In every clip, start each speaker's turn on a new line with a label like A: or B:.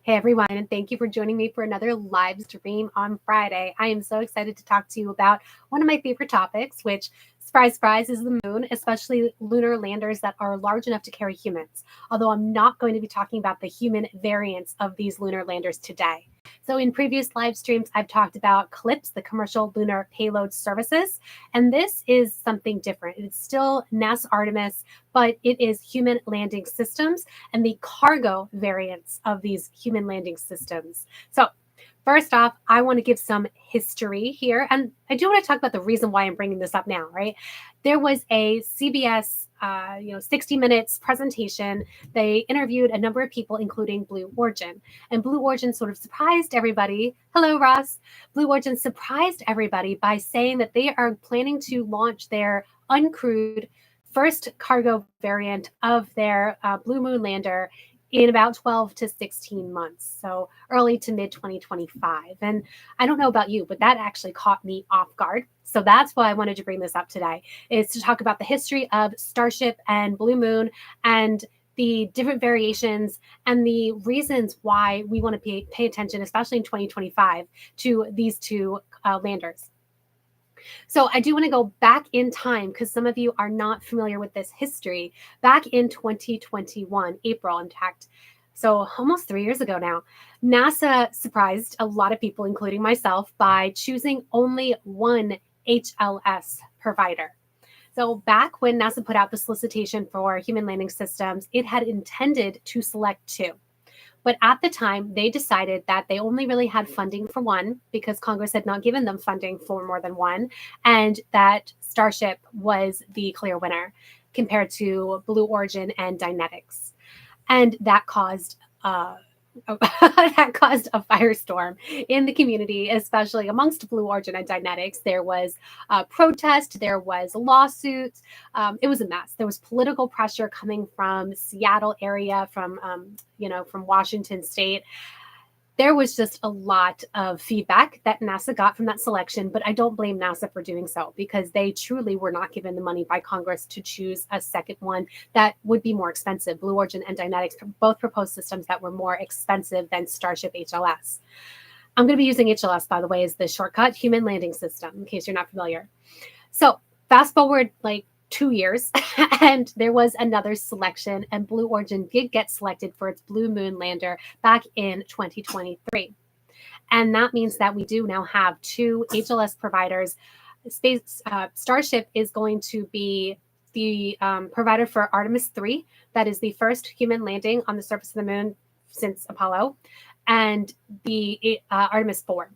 A: Hey everyone, and thank you for joining me for another live stream on Friday. I am so excited to talk to you about one of my favorite topics, which, surprise, surprise, is the moon, especially lunar landers that are large enough to carry humans. Although I'm not going to be talking about the human variants of these lunar landers today. So, in previous live streams, I've talked about CLIPS, the Commercial Lunar Payload Services, and this is something different. It's still NASA Artemis, but it is human landing systems and the cargo variants of these human landing systems. So, first off, I want to give some history here. And I do want to talk about the reason why I'm bringing this up now, right? There was a CBS 60 Minutes presentation. They interviewed a number of people, including Blue Origin. And Blue Origin sort of surprised everybody. Hello, Ross. Blue Origin surprised everybody by saying that they are planning to launch their uncrewed first cargo variant of their Blue Moon lander in about 12 to 16 months, so early to mid 2025. And I don't know about you, but that actually caught me off guard. So that's why I wanted to bring this up today, is to talk about the history of Starship and Blue Moon and the different variations and the reasons why we want to pay attention, especially in 2025, to these two landers. So I do want to go back in time because some of you are not familiar with this history. Back in 2021, April, in fact, so almost 3 years ago now, NASA surprised a lot of people, including myself, by choosing only one HLS provider. So back when NASA put out the solicitation for human landing systems, it had intended to select two. But at the time, they decided that they only really had funding for one because Congress had not given them funding for more than one, and that Starship was the clear winner compared to Blue Origin and Dynetics. And that caused that caused a firestorm in the community, especially amongst Blue Origin and Dynetics. There was protest, there was lawsuits. It was a mess. There was political pressure coming from Seattle area, from Washington State. There was just a lot of feedback that NASA got from that selection, but I don't blame NASA for doing so because they truly were not given the money by Congress to choose a second one that would be more expensive. Blue Origin and Dynetics both proposed systems that were more expensive than Starship HLS. I'm going to be using HLS, by the way, as the shortcut human landing system, in case you're not familiar. So fast forward like 2 years, and there was another selection, and Blue Origin did get selected for its Blue Moon lander back in 2023. And that means that we do now have two HLS providers. Starship is going to be the provider for Artemis 3. That is the first human landing on the surface of the moon since Apollo, and the Artemis 4.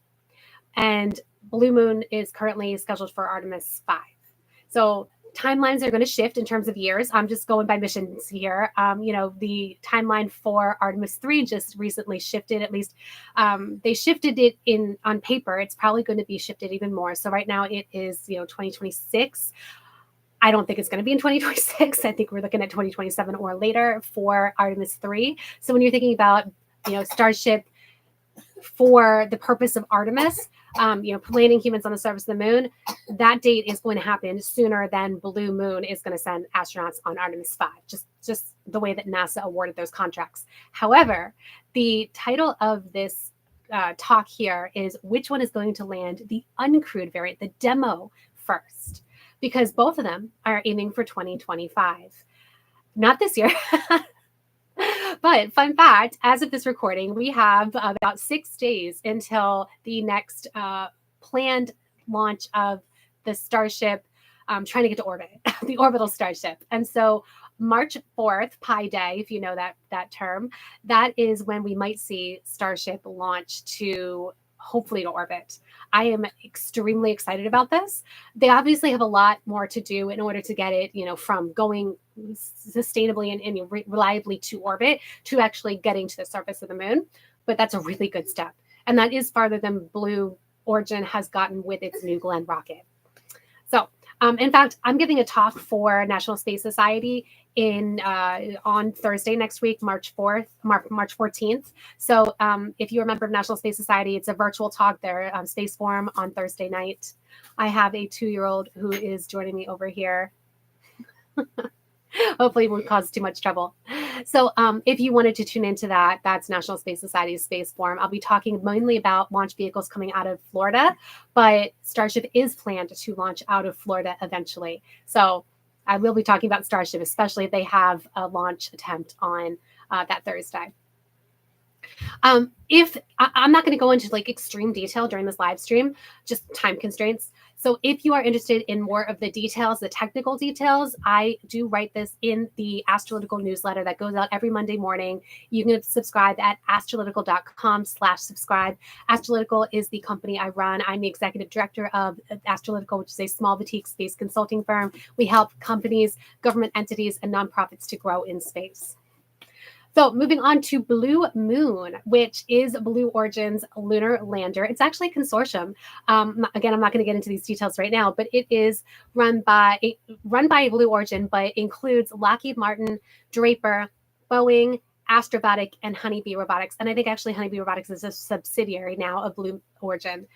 A: And Blue Moon is currently scheduled for Artemis 5. So timelines are going to shift in terms of years. I'm just going by missions here. The timeline for Artemis 3 just recently shifted. At least they shifted it on paper. It's probably going to be shifted even more. So right now it is 2026. I don't think it's going to be in 2026. I think we're looking at 2027 or later for Artemis 3. So when you're thinking about Starship for the purpose of Artemis, landing humans on the surface of the moon, that date is going to happen sooner than Blue Moon is going to send astronauts on Artemis 5, just the way that NASA awarded those contracts. However, the title of this talk here is which one is going to land the uncrewed variant, the demo first, because both of them are aiming for 2025. Not this year. But fun fact, as of this recording, we have about 6 days until the next planned launch of the Starship trying to get to orbit, the orbital Starship. And so March 4th, Pi Day, if you know that term, that is when we might see Starship launch to hopefully to orbit. I am extremely excited about this. They obviously have a lot more to do in order to get it, from going sustainably and reliably to orbit to actually getting to the surface of the moon. But that's a really good step. And that is farther than Blue Origin has gotten with its New Glenn rocket. So, in fact, I'm giving a talk for National Space Society on Thursday next week, March 14th. So if you're a member of National Space Society, it's a virtual talk there, Space Forum on Thursday night. I have a 2-year-old who is joining me over here. Hopefully it won't cause too much trouble. So if you wanted to tune into that, that's National Space Society's Space Forum. I'll be talking mainly about launch vehicles coming out of Florida, but Starship is planned to launch out of Florida eventually. So I will be talking about Starship, especially if they have a launch attempt on that Thursday. If I'm not going to go into like extreme detail during this live stream, just time constraints. So if you are interested in more of the details, the technical details, I do write this in the Astrolytical newsletter that goes out every Monday morning. You can subscribe at astrolytical.com/subscribe. Astrolytical is the company I run. I'm the executive director of Astrolytical, which is a small boutique space consulting firm. We help companies, government entities, and nonprofits to grow in space. So moving on to Blue Moon, which is Blue Origin's lunar lander. It's actually a consortium. Again, I'm not going to get into these details right now, but it is run by Blue Origin, but includes Lockheed Martin, Draper, Boeing, Astrobotic, and Honeybee Robotics. And I think actually Honeybee Robotics is a subsidiary now of Blue Origin.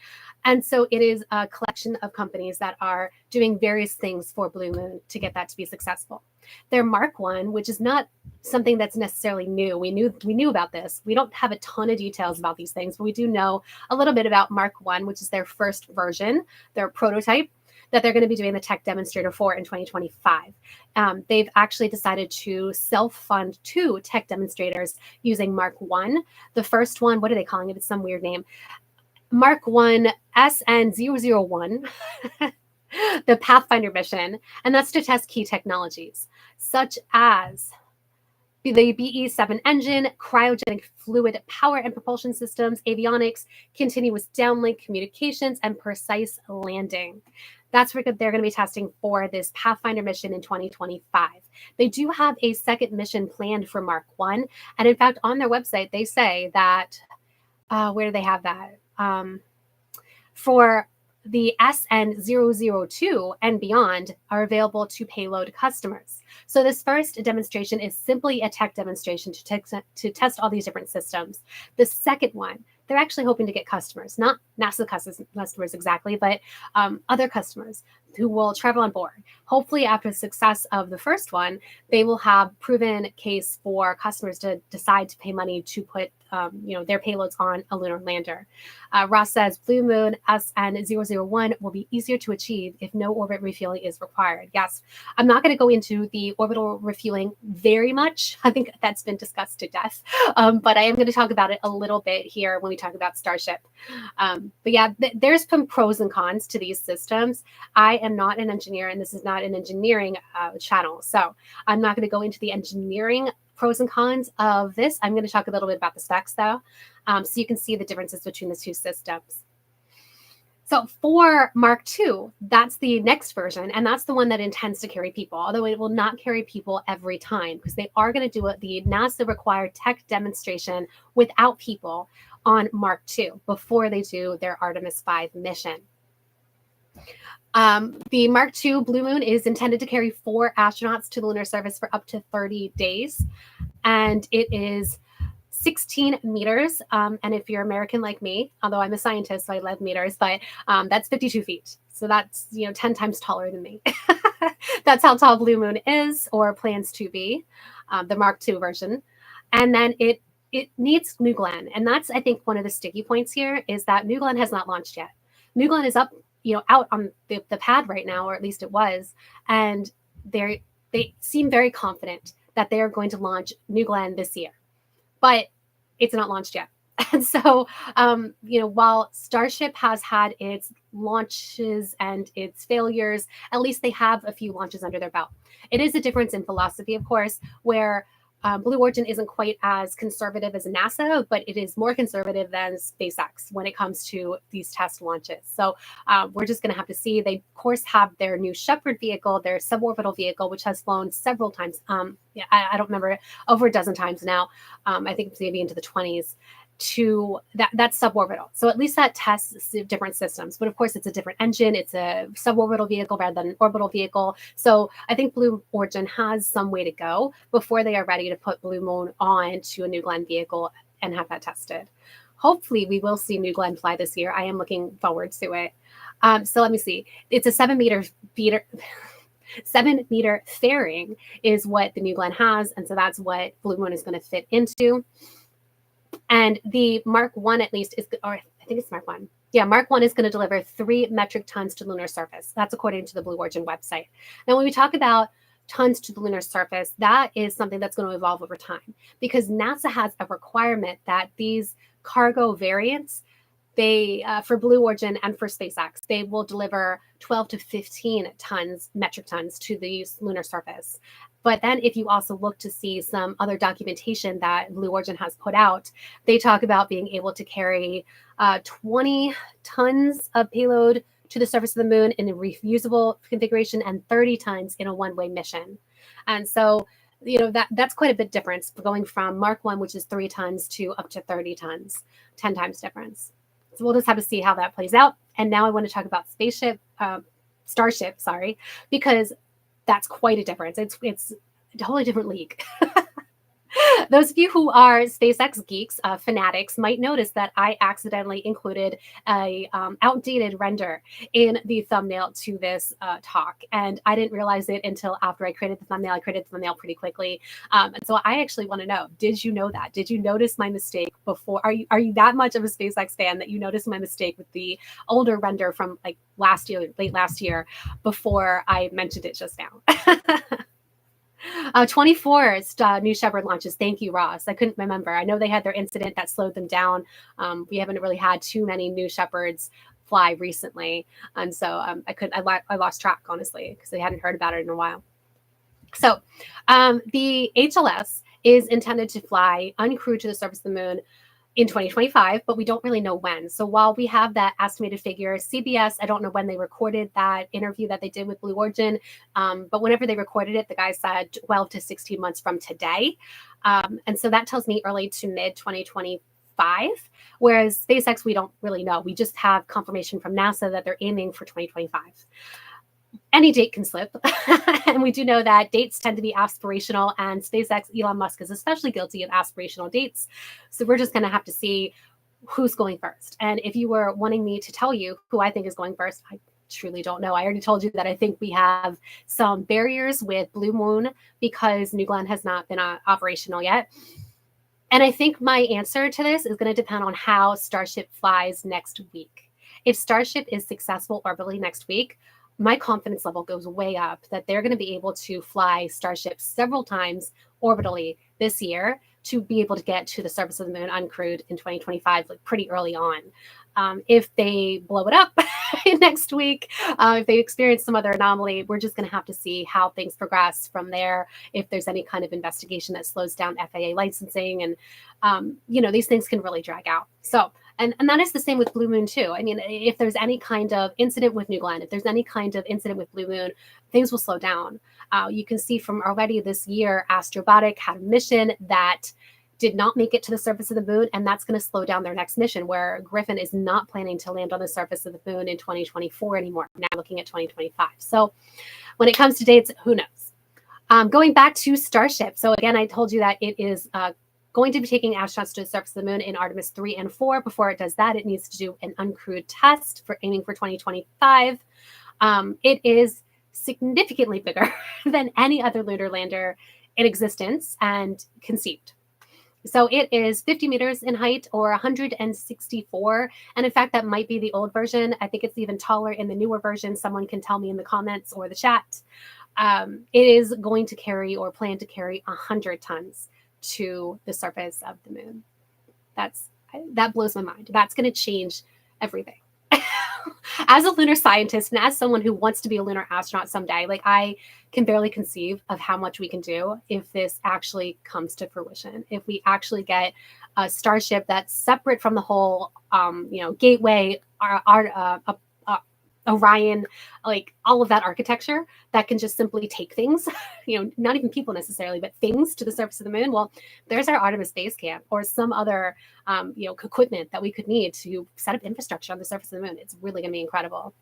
A: And so it is a collection of companies that are doing various things for Blue Moon to get that to be successful. Their Mark 1, which is not something that's necessarily new. We knew about this. We don't have a ton of details about these things, but we do know a little bit about Mark 1, which is their first version, their prototype that they're going to be doing the tech demonstrator for in 2025. They've actually decided to self-fund 2 tech demonstrators using Mark 1. The first one, what are they calling it? It's some weird name. Mark 1 SN001, the Pathfinder mission, and that's to test key technologies, such as the BE-7 engine, cryogenic fluid power and propulsion systems, avionics, continuous downlink communications, and precise landing. That's what they're going to be testing for this Pathfinder mission in 2025. They do have a second mission planned for Mark 1. And in fact, on their website, they say that, where do they have that? For the SN002 and beyond are available to payload customers. So this first demonstration is simply a tech demonstration to test all these different systems. The second one, they're actually hoping to get customers, not NASA customers exactly, but other customers who will travel on board. Hopefully, after the success of the first one, they will have proven case for customers to decide to pay money to put their payloads on a lunar lander. Ross says Blue Moon SN001 will be easier to achieve if no orbit refueling is required. Yes, I'm not going to go into the orbital refueling very much. I think that's been discussed to death, but I am going to talk about it a little bit here when we talk about Starship. But yeah, there's some pros and cons to these systems. I am not an engineer, and this is not an engineering channel, so I'm not going to go into the engineering pros and cons of this. I'm going to talk a little bit about the specs, though, so you can see the differences between the two systems. So for Mark II, that's the next version, and that's the one that intends to carry people, although it will not carry people every time, because they are going to do the NASA-required tech demonstration without people on Mark II before they do their Artemis 5 mission. The Mark II Blue Moon is intended to carry 4 astronauts to the lunar surface for up to 30 days, and it is 16 meters. And if you're American like me, although I'm a scientist, so I love meters, but that's 52 feet. So that's 10 times taller than me. That's how tall Blue Moon is, or plans to be, the Mark II version. And then it needs New Glenn, and that's, I think, one of the sticky points here is that New Glenn has not launched yet. New Glenn is up, out on the pad right now, or at least it was, and they seem very confident that they are going to launch New Glenn this year, but it's not launched yet. And so, while Starship has had its launches and its failures, at least they have a few launches under their belt. It is a difference in philosophy, of course, where Blue Origin isn't quite as conservative as NASA, but it is more conservative than SpaceX when it comes to these test launches. So we're just going to have to see. They, of course, have their new Shepard vehicle, their suborbital vehicle, which has flown several times. I don't remember, over a dozen times now. I think it's maybe into the 20s. To that's suborbital. So at least that tests different systems. But of course, it's a different engine. It's a suborbital vehicle rather than an orbital vehicle. So I think Blue Origin has some way to go before they are ready to put Blue Moon on to a New Glenn vehicle and have that tested. Hopefully, we will see New Glenn fly this year. I am looking forward to it. So let me see. It's a 7 meter 7-meter fairing is what the New Glenn has. And so that's what Blue Moon is going to fit into. And the Mark 1 at least is, or I think it's Mark 1. Yeah, Mark 1 is going to deliver 3 metric tons to lunar surface. That's according to the Blue Origin website. Now, when we talk about tons to the lunar surface, that is something that's going to evolve over time because NASA has a requirement that these cargo variants, they for Blue Origin and for SpaceX, they will deliver 12 to 15 tons, metric tons to the lunar surface. But then if you also look to see some other documentation that Blue Origin has put out, they talk about being able to carry 20 tons of payload to the surface of the moon in a reusable configuration and 30 tons in a one-way mission. And so, that's quite a bit difference going from Mark 1, which is 3 tons, to up to 30 tons, 10 times difference. So we'll just have to see how that plays out. And now I want to talk about Starship, because that's quite a difference. It's a totally different league. Those of you who are SpaceX geeks, fanatics, might notice that I accidentally included a outdated render in the thumbnail to this talk. And I didn't realize it until after I created the thumbnail. I created the thumbnail pretty quickly. And so I actually want to know, did you know that? Did you notice my mistake before? Are you that much of a SpaceX fan that you noticed my mistake with the older render from like late last year before I mentioned it just now? 24 New Shepard launches. Thank you, Ross. I couldn't remember. I know they had their incident that slowed them down. We haven't really had too many New Shepards fly recently, and so I lost track, honestly, because I hadn't heard about it in a while. So the HLS is intended to fly uncrewed to the surface of the moon in 2025, but we don't really know when. So while we have that estimated figure, CBS, I don't know when they recorded that interview that they did with Blue Origin, but whenever they recorded it, the guy said 12 to 16 months from today. And so that tells me early to mid 2025, whereas SpaceX, we don't really know. We just have confirmation from NASA that they're aiming for 2025. Any date can slip. And we do know that dates tend to be aspirational, and SpaceX, Elon Musk, is especially guilty of aspirational dates. So we're just going to have to see who's going first. And if you were wanting me to tell you who I think is going first, I truly don't know. I already told you that I think we have some barriers with Blue Moon because New Glenn has not been operational yet. And I think my answer to this is going to depend on how Starship flies next week. If Starship is successful orbitally next week, my confidence level goes way up that they're going to be able to fly Starship several times orbitally this year to be able to get to the surface of the moon uncrewed in 2025, like pretty early on. If they blow it up next week, if they experience some other anomaly, we're just going to have to see how things progress from there. If there's any kind of investigation that slows down FAA licensing, and these things can really drag out. So. And that is the same with Blue Moon, too. I mean, if there's any kind of incident with New Glenn, if there's any kind of incident with Blue Moon, things will slow down. You can see from already this year, Astrobotic had a mission that did not make it to the surface of the moon, and that's going to slow down their next mission, where Griffin is not planning to land on the surface of the moon in 2024 anymore. Now looking at 2025. So when it comes to dates, who knows? Going back to Starship. So again, I told you that it is going to be taking astronauts to the surface of the moon in Artemis 3 and 4. Before it does that, it needs to do an uncrewed test for aiming for 2025. It is significantly bigger than any other lunar lander in existence and conceived. So it is 50 meters in height, or 164. And in fact, that might be the old version. I think it's even taller in the newer version. Someone can tell me in the comments or the chat. It is going to carry, or plan to carry, 100 tons to the surface of the moon. That blows my mind. That's going to change everything. As a lunar scientist and as someone who wants to be a lunar astronaut someday, like, I can barely conceive of how much we can do if this actually comes to fruition. If we actually get a Starship that's separate from the whole, Gateway, Orion, like all of that architecture that can just simply take things, not even people necessarily, but things to the surface of the moon. Well, there's our Artemis base camp, or some other, equipment that we could need to set up infrastructure on the surface of the moon. It's really going to be incredible.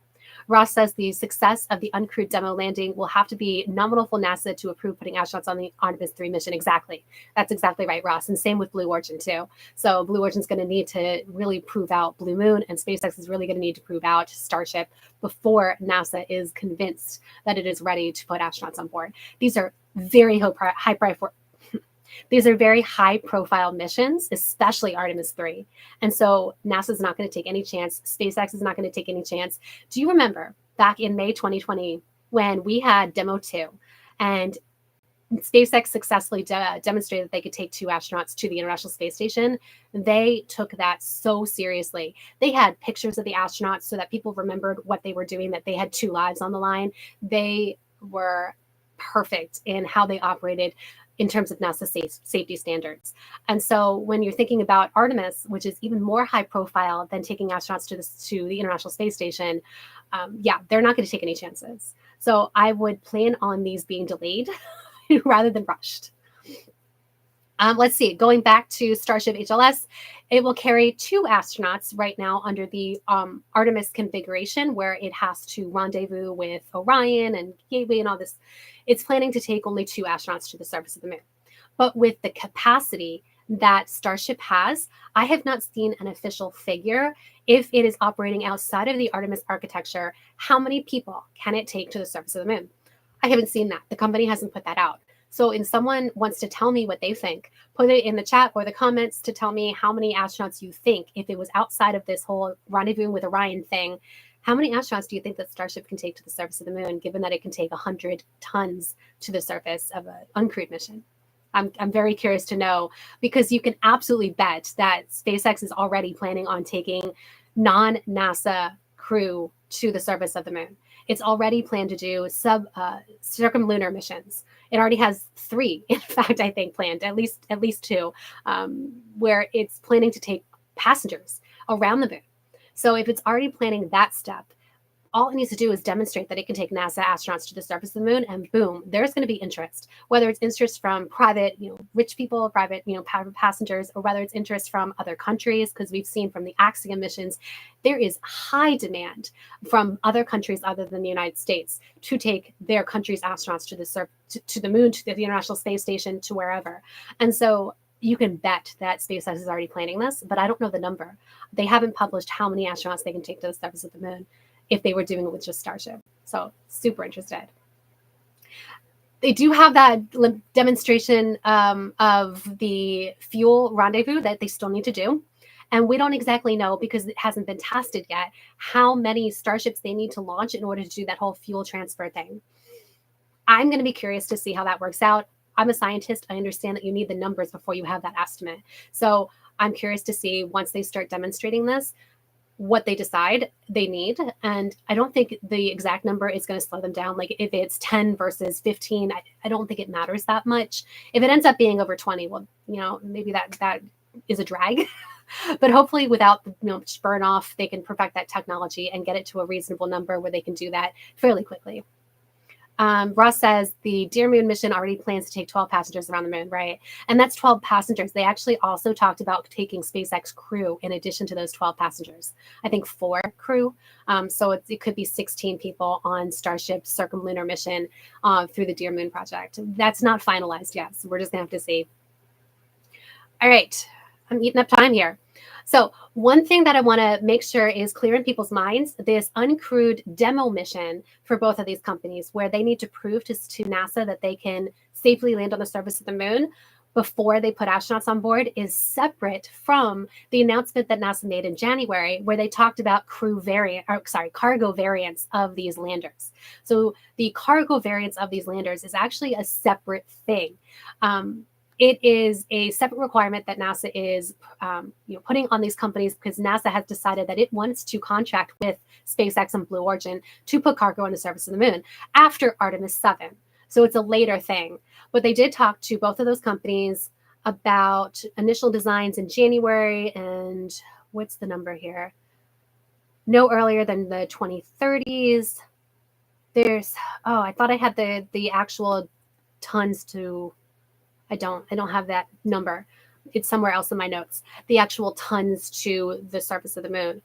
A: Ross says the success of the uncrewed demo landing will have to be nominal for NASA to approve putting astronauts on the Artemis 3 mission. Exactly. That's exactly right, Ross. And same with Blue Origin, too. So Blue Origin is going to need to really prove out Blue Moon, and SpaceX is really going to need to prove out Starship before NASA is convinced that it is ready to put astronauts on board. These are very high profile missions, especially Artemis 3. And so NASA's not going to take any chance. SpaceX is not going to take any chance. Do you remember back in May 2020 when we had Demo 2 and SpaceX successfully demonstrated that they could take 2 astronauts to the International Space Station? They took that so seriously. They had pictures of the astronauts so that people remembered what they were doing, that they had 2 lives on the line. They were perfect in how they operated in terms of NASA safety standards. And so when you're thinking about Artemis, which is even more high profile than taking astronauts to the International Space Station, they're not going to take any chances. So I would plan on these being delayed rather than rushed. Let's see, going back to Starship HLS, it will carry 2 astronauts right now under the Artemis configuration, where it has to rendezvous with Orion and Gateway and all this. It's planning to take only 2 astronauts to the surface of the moon. But with the capacity that Starship has, I have not seen an official figure. If it is operating outside of the Artemis architecture, how many people can it take to the surface of the moon? I haven't seen that. The company hasn't put that out. So if someone wants to tell me what they think, put it in the chat or the comments to tell me how many astronauts you think, if it was outside of this whole rendezvous with Orion thing, how many astronauts do you think that Starship can take to the surface of the moon, given that it can take 100 tons to the surface of an uncrewed mission? I'm very curious to know, because you can absolutely bet that SpaceX is already planning on taking non-NASA crew to the surface of the moon. It's already planned to do circumlunar missions. It already has 3, in fact, I think planned, at least 2, where it's planning to take passengers around the moon. So if it's already planning that step, all it needs to do is demonstrate that it can take NASA astronauts to the surface of the moon, and boom, there's going to be interest. Whether it's interest from private, rich people, private, passengers, or whether it's interest from other countries, because we've seen from the Axiom missions, there is high demand from other countries other than the United States to take their country's astronauts to the moon, to the International Space Station, to wherever. And so you can bet that SpaceX is already planning this, but I don't know the number. They haven't published how many astronauts they can take to the surface of the moon if they were doing it with just Starship. So super interested. They do have that demonstration of the fuel rendezvous that they still need to do. And we don't exactly know, because it hasn't been tested yet, how many Starships they need to launch in order to do that whole fuel transfer thing. I'm going to be curious to see how that works out. I'm a scientist. I understand that you need the numbers before you have that estimate. So I'm curious to see, once they start demonstrating this, what they decide they need. And I don't think the exact number is going to slow them down. Like if it's 10 versus 15, I don't think it matters that much. If it ends up being over 20, well, maybe that is a drag. But hopefully without burn off, they can perfect that technology and get it to a reasonable number where they can do that fairly quickly. Ross says the Dear Moon mission already plans to take 12 passengers around the moon, right? And that's 12 passengers. They actually also talked about taking SpaceX crew in addition to those 12 passengers. I think 4 crew. So it could be 16 people on Starship's circumlunar mission through the Dear Moon project. That's not finalized yet, so we're just going to have to see. All right, I'm eating up time here. So one thing that I want to make sure is clear in people's minds, this uncrewed demo mission for both of these companies, where they need to prove to NASA that they can safely land on the surface of the moon before they put astronauts on board, is separate from the announcement that NASA made in January, where they talked about cargo variants of these landers. So the cargo variants of these landers is actually a separate thing. It is a separate requirement that NASA is putting on these companies, because NASA has decided that it wants to contract with SpaceX and Blue Origin to put cargo on the surface of the moon after Artemis 7. So it's a later thing. But they did talk to both of those companies about initial designs in January, and what's the number here? No earlier than the 2030s. I thought I had the actual tons to... I don't have that number, it's somewhere else in my notes, the actual tons to the surface of the moon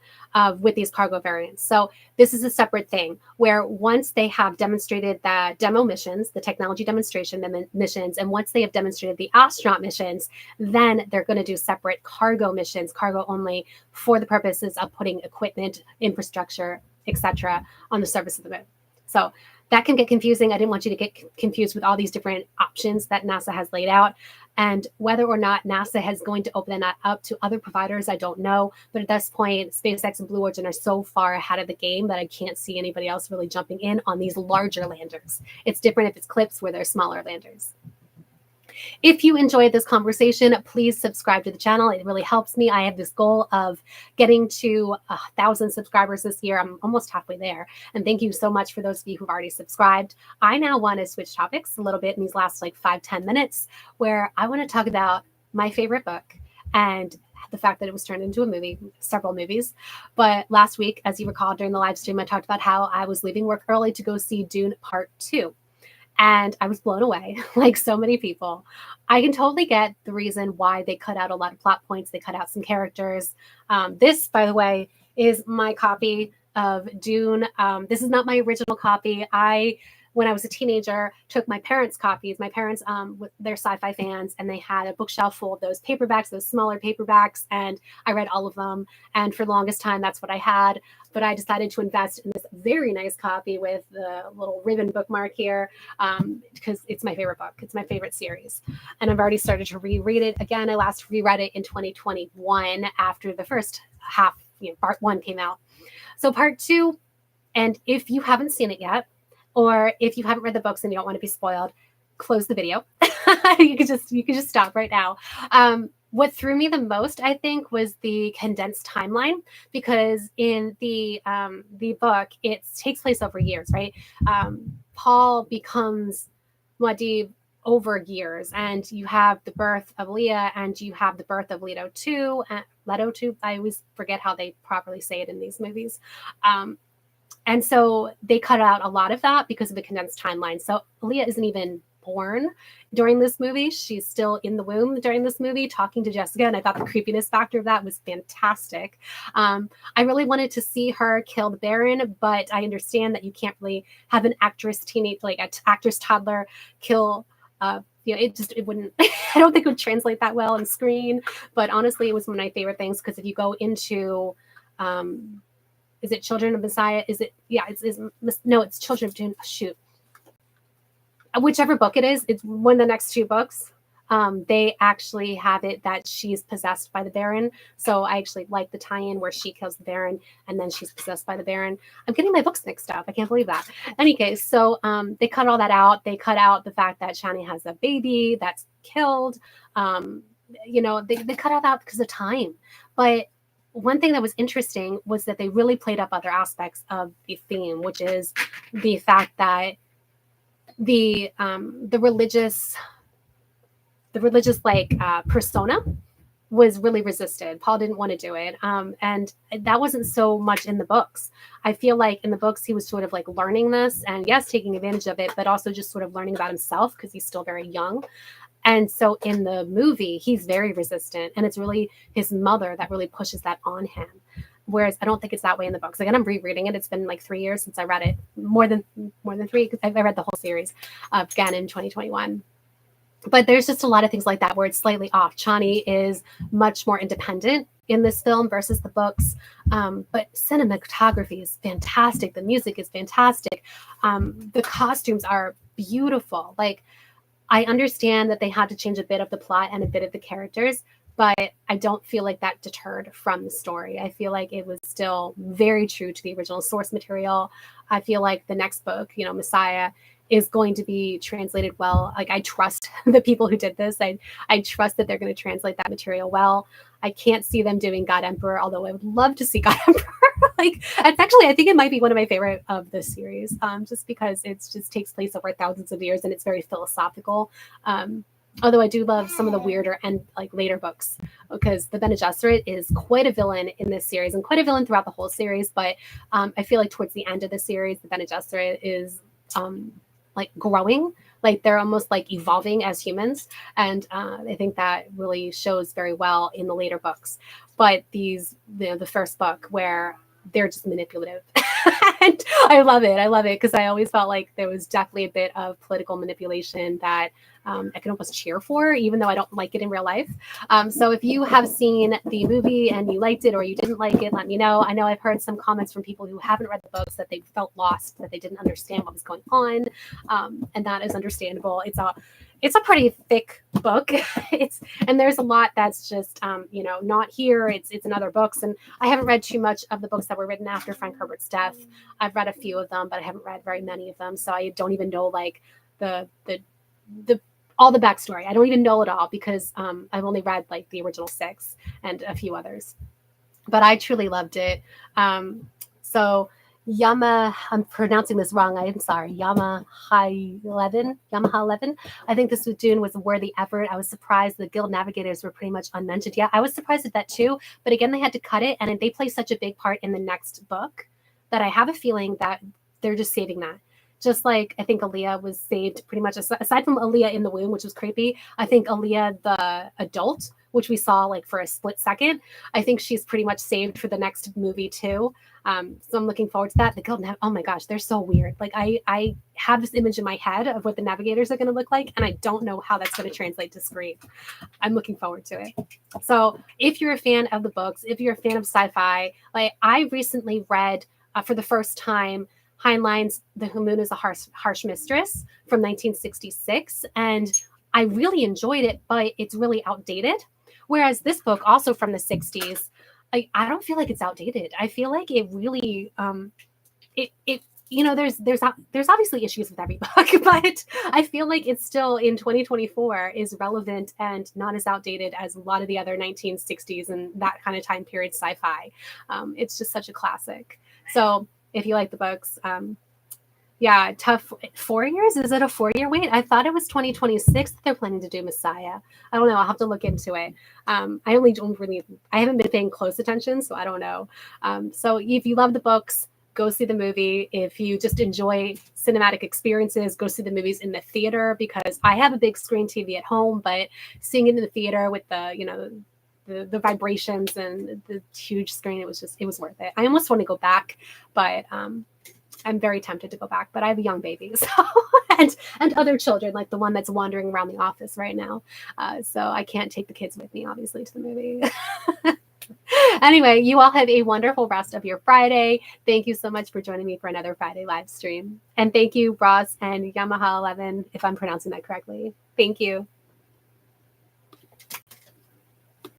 A: with these cargo variants. So this is a separate thing where once they have demonstrated the demo missions, the technology demonstration missions, and once they have demonstrated the astronaut missions, then they're going to do separate cargo missions, cargo only, for the purposes of putting equipment, infrastructure, etc. on the surface of the moon. So that can get confusing. I didn't want you to get confused with all these different options that NASA has laid out. And whether or not NASA is going to open that up to other providers, I don't know. But at this point, SpaceX and Blue Origin are so far ahead of the game that I can't see anybody else really jumping in on these larger landers. It's different if it's CLIPS where they're smaller landers. If you enjoyed this conversation, please subscribe to the channel. It really helps me. I have this goal of getting to 1,000 subscribers this year. I'm almost halfway there. And thank you so much for those of you who've already subscribed. I now want to switch topics a little bit in these last like 5-10 minutes, where I want to talk about my favorite book and the fact that it was turned into a movie, several movies. But last week, as you recall, during the live stream, I talked about how I was leaving work early to go see Dune Part 2. And I was blown away, like so many people. I can totally get the reason why they cut out a lot of plot points. They cut out some characters. This, by the way, is my copy of Dune. This is not my original copy. When I was a teenager, took my parents' copies. My parents, they're sci-fi fans, and they had a bookshelf full of those paperbacks, those smaller paperbacks, and I read all of them. And for the longest time, that's what I had. But I decided to invest in this very nice copy with the little ribbon bookmark here because it's my favorite book. It's my favorite series. And I've already started to reread it again. I last reread it in 2021 after the first half, part 1 came out. So part 2, and if you haven't seen it yet, or if you haven't read the books and you don't want to be spoiled, close the video. you could just stop right now. What threw me the most, I think, was the condensed timeline, because in the book, it takes place over years, right? Paul becomes Muad'Dib over years, and you have the birth of Leia, and you have the birth of Leto 2. I always forget how they properly say it in these movies. And so they cut out a lot of that because of the condensed timeline. So Leia isn't even born during this movie. She's still in the womb during this movie talking to Jessica. And I thought the creepiness factor of that was fantastic. I really wanted to see her kill the Baron, but I understand that you can't really have an actress toddler kill it wouldn't, I don't think it would translate that well on screen. But honestly, it was one of my favorite things, because if you go into, is it Children of Messiah? Is it? Yeah, it's Children of Dune. Shoot. Whichever book it is, it's one of the next 2 books. They actually have it that she's possessed by the Baron. So I actually like the tie-in where she kills the Baron and then she's possessed by the Baron. I'm getting my books mixed up. I can't believe that. Any case, so they cut all that out. They cut out the fact that Chani has a baby that's killed. They cut all that because of time. But one thing that was interesting was that they really played up other aspects of the theme, which is the fact that the religious persona was really resisted. Paul didn't want to do it. And that wasn't so much in the books. I feel like in the books, he was sort of like learning this and yes, taking advantage of it, but also just sort of learning about himself because he's still very young. And so in the movie, he's very resistant, and it's really his mother that really pushes that on him. Whereas I don't think it's that way in the books. Again, I'm rereading it. It's been like 3 years since I read it, more than 3, because I read the whole series again in 2021. But there's just a lot of things like that where it's slightly off. Chani is much more independent in this film versus the books. But cinematography is fantastic. The music is fantastic. The costumes are beautiful. Like, I understand that they had to change a bit of the plot and a bit of the characters, but I don't feel like that deterred from the story. I feel like it was still very true to the original source material. I feel like the next book, Messiah, is going to be translated well. Like, I trust the people who did this. I trust that they're going to translate that material well. I can't see them doing God Emperor, although I would love to see God Emperor. Like, it's actually, I think it might be one of my favorite of this series, just because it just takes place over thousands of years and it's very philosophical. Although I do love some of the weirder and like later books, because the Bene Gesserit is quite a villain in this series and quite a villain throughout the whole series. But I feel like towards the end of the series, the Bene Gesserit is like growing like they're almost like evolving as humans. And I think that really shows very well in the later books. But the first book where they're just manipulative. And I love it. I love it because I always felt like there was definitely a bit of political manipulation that I can almost cheer for, even though I don't like it in real life. So if you have seen the movie and you liked it or you didn't like it, let me know. I know I've heard some comments from people who haven't read the books that they felt lost, that they didn't understand what was going on, and that is understandable. It's a pretty thick book. And there's a lot that's just not here. It's in other books, and I haven't read too much of the books that were written after Frank Herbert's death. I've read a few of them, but I haven't read very many of them, so I don't even know like the all the backstory. I don't even know it all because I've only read like the original 6 and a few others. But I truly loved it. So I'm pronouncing this wrong. I'm sorry. Yamaha 11. I think this was Dune was a worthy effort. I was surprised the Guild Navigators were pretty much unmentioned. Yeah, I was surprised at that too. But again, they had to cut it, and they play such a big part in the next book that I have a feeling that they're just saving that. Just like I think Aaliyah was saved pretty much, aside from Aaliyah in the womb, which was creepy. I think Aaliyah, the adult, which we saw like for a split second, I think she's pretty much saved for the next movie too. So I'm looking forward to that. The Guild, oh my gosh, they're so weird. Like I have this image in my head of what the Navigators are going to look like, and I don't know how that's going to translate to screen. I'm looking forward to it. So if you're a fan of the books, if you're a fan of sci-fi, like I recently read for the first time Heinlein's The Moon is a Harsh Mistress from 1966. And I really enjoyed it, but it's really outdated. Whereas this book, also from the 60s, I don't feel like it's outdated. I feel like it really, there's obviously issues with every book, but I feel like it's still in 2024 is relevant and not as outdated as a lot of the other 1960s and that kind of time period sci-fi. It's just such a classic. So if you like the books, tough 4 years. Is it a 4-year wait? I thought it was 2026 that they're planning to do Messiah. I don't know. I'll have to look into it. I haven't been paying close attention, so I don't know. So if you love the books, go see the movie. If you just enjoy cinematic experiences, go see the movies in the theater, because I have a big screen TV at home, but seeing it in the theater with the vibrations and the huge screen, it was worth it. I almost want to go back, but I'm very tempted to go back, but I have a young baby, so and other children, like the one that's wandering around the office right now. So I can't take the kids with me, obviously, to the movie. Anyway, you all have a wonderful rest of your Friday. Thank you so much for joining me for another Friday live stream. And thank you, Ross and Yamaha 11, if I'm pronouncing that correctly. Thank you.